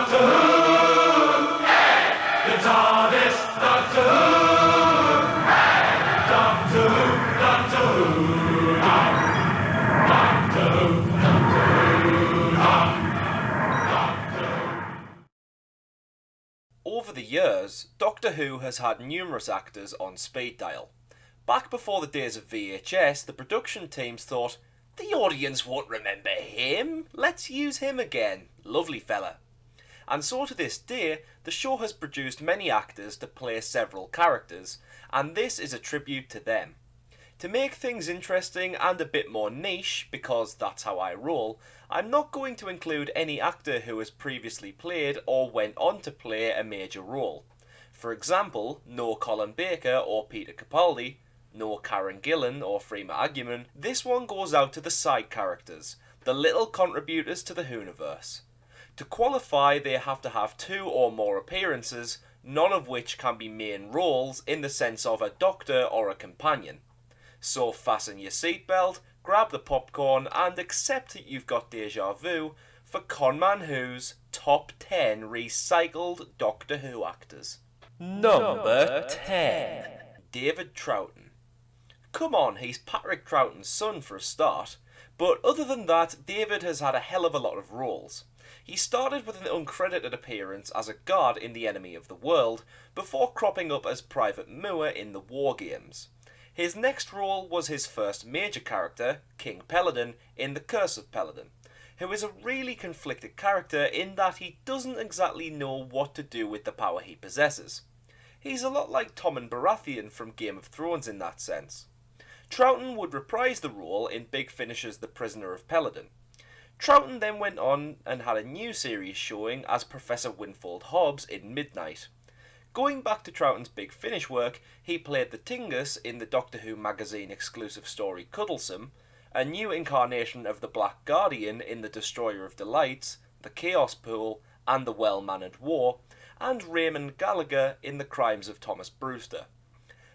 Doctor Who! Hey! The TARDIS! Doctor Who! Hey! Doctor Who! Doctor Who! Doctor Who! Over the years, Doctor Who has had numerous actors on speed dial. Back before the days of VHS, the production teams thought, the audience won't remember him, let's use him again, lovely fella. And so to this day, the show has produced many actors to play several characters, and this is a tribute to them. To make things interesting and a bit more niche, because that's how I roll, I'm not going to include any actor who has previously played or went on to play a major role. For example, no Colin Baker or Peter Capaldi, no Karen Gillan or Freema Agyeman. This one goes out to the side characters, the little contributors to the Whoniverse. To qualify, they have to have 2 or more appearances, none of which can be main roles in the sense of a doctor or a companion. So fasten your seatbelt, grab the popcorn, and accept that you've got deja vu for ConManWho's top 10 recycled Doctor Who actors. Number 10. David Troughton. Come on, he's Patrick Troughton's son for a start, but other than that, David has had a hell of a lot of roles. He started with an uncredited appearance as a guard in The Enemy of the World, before cropping up as Private Moore in the War Games. His next role was his first major character, King Peladon, in The Curse of Peladon, who is a really conflicted character in that he doesn't exactly know what to do with the power he possesses. He's a lot like Tommen Baratheon from Game of Thrones in that sense. Troughton would reprise the role in Big Finish's The Prisoner of Peladon. Troughton then went on and had a new series showing as Professor Winfold Hobbs in Midnight. Going back to Troughton's Big Finish work, he played the Tingus in the Doctor Who magazine exclusive story Cuddlesome, a new incarnation of the Black Guardian in The Destroyer of Delights, The Chaos Pool, and The Well-Mannered War, and Raymond Gallagher in The Crimes of Thomas Brewster.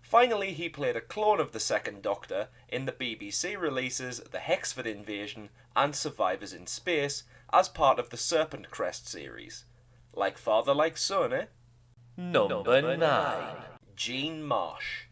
Finally, he played a clone of the Second Doctor in the BBC releases The Hexford Invasion and Survivors in Space as part of the Serpent Crest series. Like father, like son, eh? Number 9. Jean Marsh.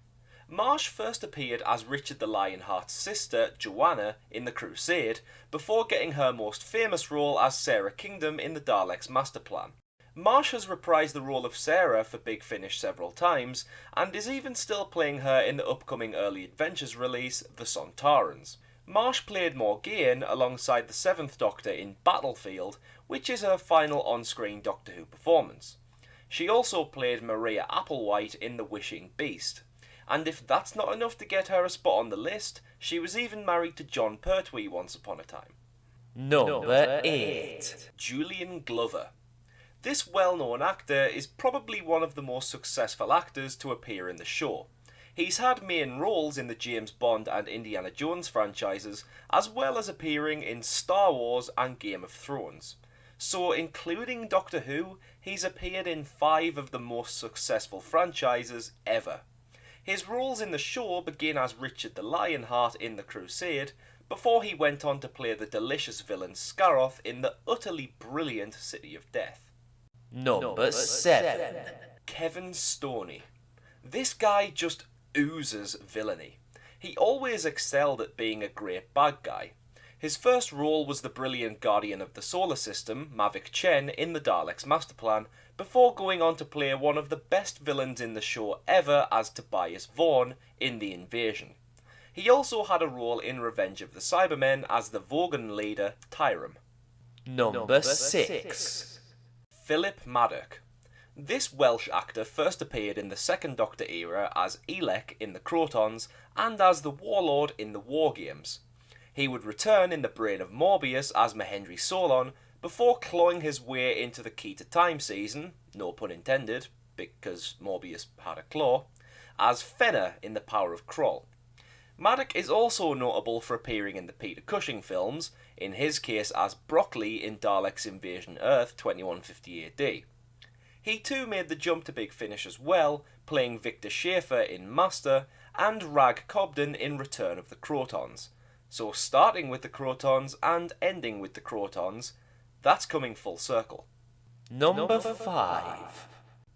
Marsh first appeared as Richard the Lionheart's sister, Joanna, in The Crusade, before getting her most famous role as Sarah Kingdom in the Daleks' Masterplan. Marsh has reprised the role of Sarah for Big Finish several times, and is even still playing her in the upcoming Early Adventures release, The Sontarans. Marsh played Morgaine alongside the 7th Doctor in Battlefield, which is her final on-screen Doctor Who performance. She also played Maria Applewhite in The Wishing Beast. And if that's not enough to get her a spot on the list, she was even married to John Pertwee once upon a time. Number 8. Julian Glover. This well-known actor is probably one of the most successful actors to appear in the show. He's had main roles in the James Bond and Indiana Jones franchises, as well as appearing in Star Wars and Game of Thrones. So, including Doctor Who, he's appeared in 5 of the most successful franchises ever. His roles in the show begin as Richard the Lionheart in The Crusade, before he went on to play the delicious villain Scaroth in the utterly brilliant City of Death. Number 7. Kevin Stoney. This guy just oozes villainy. He always excelled at being a great bad guy. His first role was the brilliant Guardian of the Solar System, Mavic Chen, in the Daleks' Masterplan, before going on to play one of the best villains in the show ever as Tobias Vaughn in The Invasion. He also had a role in Revenge of the Cybermen as the Vogan leader, Tyrum. Number 6. Philip Maddock. This Welsh actor first appeared in the Second Doctor era as Elec in The Crotons and as the Warlord in the War Games. He would return in The Brain of Morbius as Mahendri Solon before clawing his way into the Key to Time season, no pun intended, because Morbius had a claw, as Fenner in The Power of Kroll. Maddock is also notable for appearing in the Peter Cushing films, in his case as Broccoli in Daleks Invasion Earth 2150 AD. He too made the jump to Big Finish as well, playing Victor Schaefer in Master and Rag Cobden in Return of the Crotons. So starting with the Crotons and ending with the Crotons, that's coming full circle. Number 5.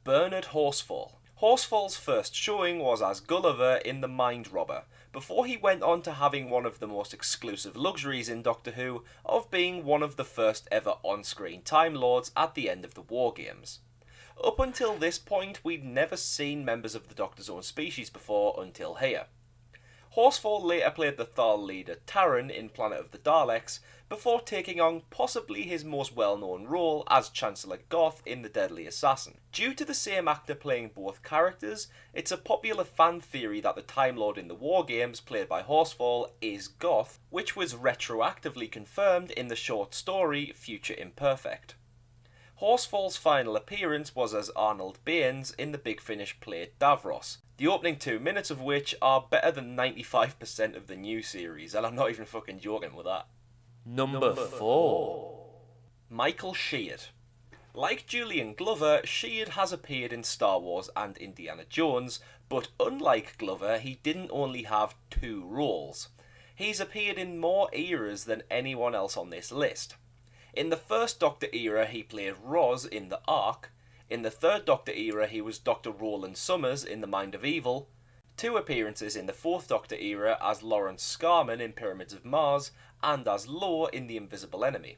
Bernard Horsfall. Horsfall's first showing was as Gulliver in The Mind Robber, before he went on to having one of the most exclusive luxuries in Doctor Who of being one of the first ever on-screen Time Lords at the end of the War Games. Up until this point, we'd never seen members of the Doctor's own species before until here. Horsfall later played the Thal leader Taran in Planet of the Daleks, before taking on possibly his most well-known role as Chancellor Goth in The Deadly Assassin. Due to the same actor playing both characters, it's a popular fan theory that the Time Lord in the War Games, played by Horsfall, is Goth, which was retroactively confirmed in the short story Future Imperfect. Horsfall's final appearance was as Arnold Baines in The Big Finish played Davros, the opening 2 minutes of which are better than 95% of the new series, and I'm not even fucking joking with that. Number 4. Michael Sheard. Like Julian Glover, Sheard has appeared in Star Wars and Indiana Jones, but unlike Glover, he didn't only have 2 roles. He's appeared in more eras than anyone else on this list. In the first Doctor era, he played Roz in The Ark. In the third Doctor era, he was Dr. Roland Summers in The Mind of Evil. 2 appearances in the fourth Doctor era as Lawrence Scarman in Pyramids of Mars, and as Law in The Invisible Enemy.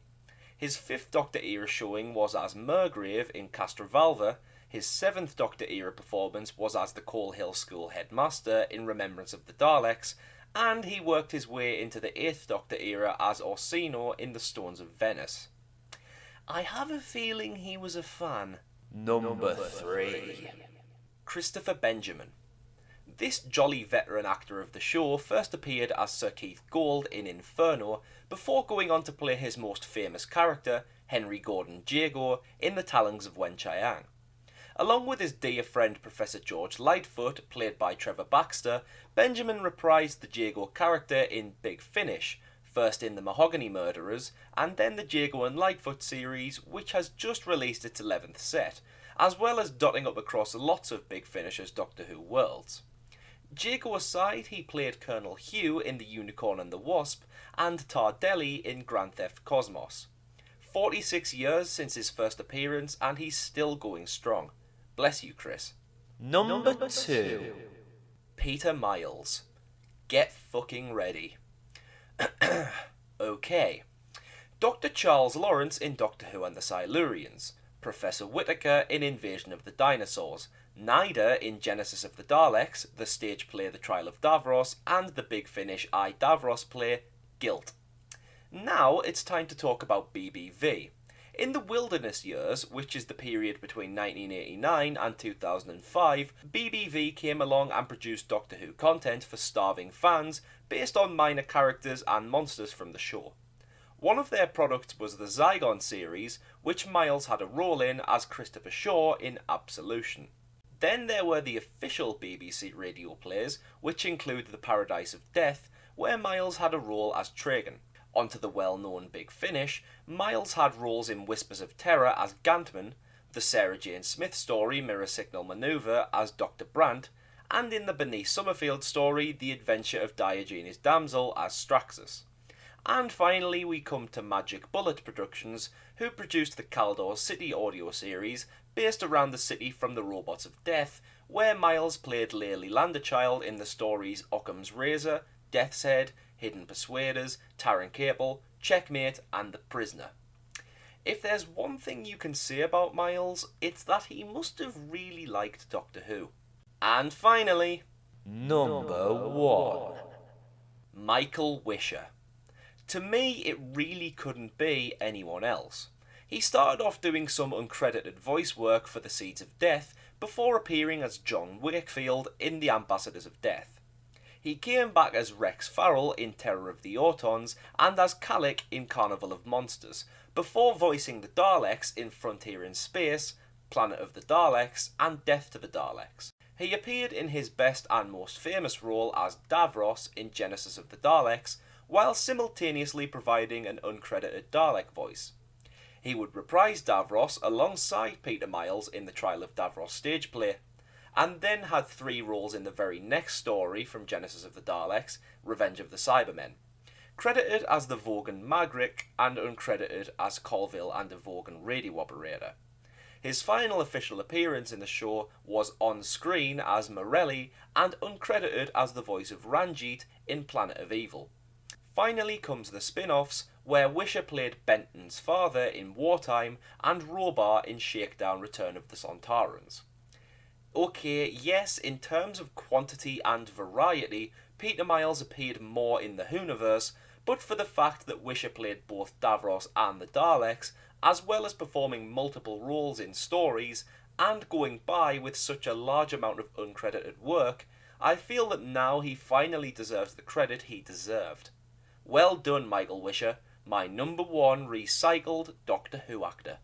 His 5th Doctor era showing was as Murgrave in Castrovalva. His 7th Doctor era performance was as the Coal Hill School headmaster in Remembrance of the Daleks, and he worked his way into the 8th Doctor era as Orsino in The Stones of Venice. I have a feeling he was a fan. Number 3. Christopher Benjamin. This jolly veteran actor of the show first appeared as Sir Keith Gold in Inferno, before going on to play his most famous character, Henry Gordon Jago, in The Talons of Wen Chiang. Along with his dear friend Professor George Lightfoot, played by Trevor Baxter, Benjamin reprised the Jago character in Big Finish, first in The Mahogany Murderers, and then the Jago and Lightfoot series, which has just released its 11th set, as well as dotting up across lots of Big Finish's Doctor Who worlds. Jago aside, he played Colonel Hugh in The Unicorn and the Wasp, and Tardelli in Grand Theft Cosmos. 46 years since his first appearance, and he's still going strong. Bless you, Chris. Number 2. Peter Miles. Get fucking ready. Okay. Dr. Charles Lawrence in Doctor Who and the Silurians. Professor Whittaker in Invasion of the Dinosaurs. Nyder in Genesis of the Daleks, the stage play The Trial of Davros, and the Big Finish I Davros play Guilt. Now it's time to talk about BBV. In the Wilderness Years, which is the period between 1989 and 2005, BBV came along and produced Doctor Who content for starving fans based on minor characters and monsters from the show. One of their products was the Zygon series, which Miles had a role in as Christopher Shaw in Absolution. Then there were the official BBC radio plays, which include The Paradise of Death, where Miles had a role as Tragan. Onto the well-known Big Finish, Miles had roles in Whispers of Terror as Gantman, the Sarah Jane Smith story Mirror Signal Maneuver as Dr. Brandt, and in the Bernice Summerfield story The Adventure of Diogenes Damsel as Straxus. And finally we come to Magic Bullet Productions, who produced the Caldor City audio series, based around the city from the Robots of Death, where Miles played Layli Landerchild in the stories Occam's Razor, Death's Head, Hidden Persuaders, Taran Capel, Checkmate, and The Prisoner. If there's one thing you can say about Miles, it's that he must have really liked Doctor Who. And finally, Number 1. Michael Wisher. To me, it really couldn't be anyone else. He started off doing some uncredited voice work for The Seeds of Death before appearing as John Wakefield in The Ambassadors of Death. He came back as Rex Farrell in Terror of the Autons and as Calic in Carnival of Monsters, before voicing the Daleks in Frontier in Space, Planet of the Daleks, and Death to the Daleks. He appeared in his best and most famous role as Davros in Genesis of the Daleks, while simultaneously providing an uncredited Dalek voice. He would reprise Davros alongside Peter Miles in the Trial of Davros stage play, and then had 3 roles in the very next story from Genesis of the Daleks, Revenge of the Cybermen, credited as the Vogan Magric and uncredited as Colville and the Vogan radio operator. His final official appearance in the show was on screen as Morelli and uncredited as the voice of Ranjit in Planet of Evil. Finally comes the spin-offs, where Wisher played Benton's father in Wartime and Robar in Shakedown Return of the Sontarans. Okay, yes, in terms of quantity and variety, Peter Miles appeared more in the Whoniverse, but for the fact that Wisher played both Davros and the Daleks, as well as performing multiple roles in stories, and going by with such a large amount of uncredited work, I feel that now he finally deserves the credit he deserved. Well done, Michael Wisher, my number one recycled Doctor Who actor.